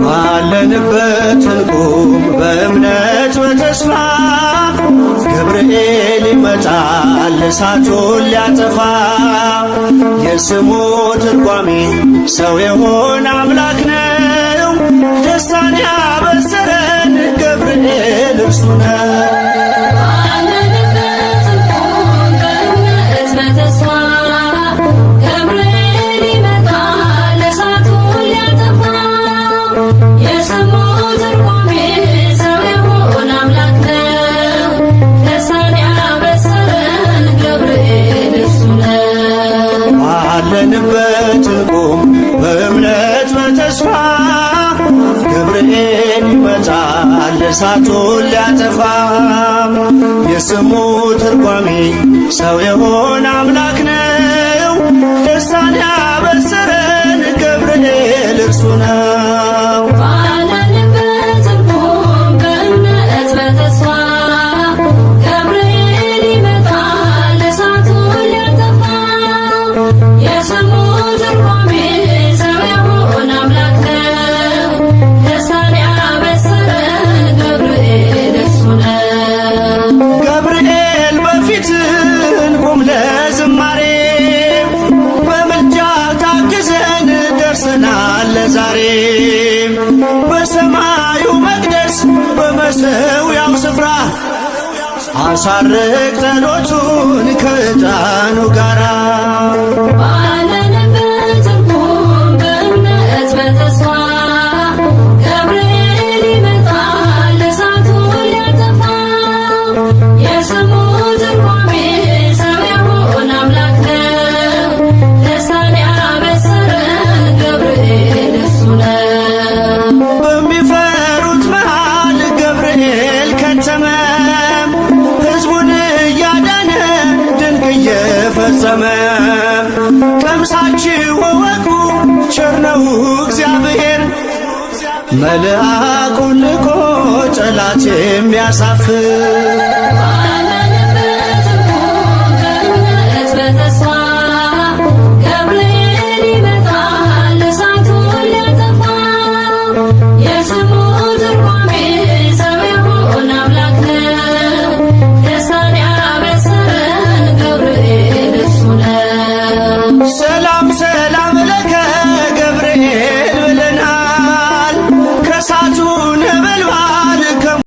ባለንበት እንቁም በእምነት በተስፋ ገብርኤል ይመጣል እሳቱን ሊያጠፋ። የስሙ ትርጓሜ ሰው የሆነ አምላክ ነው። ደስታን ያበሰረን ገብርኤል እርሱ ነው። ባለንበት እንቁም በእምነት በተስፋ ገብርኤል ይመጣል እሳቱን ሊያጠፋ። የስሙ ትርጓሜ ሰው የሆነ አምላክ ነው። ደስታን ያበሰረን ገብርኤል እርሱ ነው። ዛሬ በሰማዩ መቅደስ በመሠዊያው ስፍራ አሳርግ ጸሎቱን ከዕጣኑ ጋራ። ባለንበት እንቁም በእምነት በተስፋ ገብርኤል ይመጣል እሳቱን ሊያጠፋ። የስሙ ትርጓሜ ሰው የሆነ አምላክ ነው። ደስታን ያበሰረን ገብርኤል እርሱ ነው። በሚፈሩት መሃል ገብርኤል ከተመ። ሕዝቡን እያዳነ ድንቅ እየፈጸመ። ቀምሳችሁ እወቁ ቸር ነው እግዚአብሔር፣ መልአኩን ልኮ ጠላት የሚያሳፍር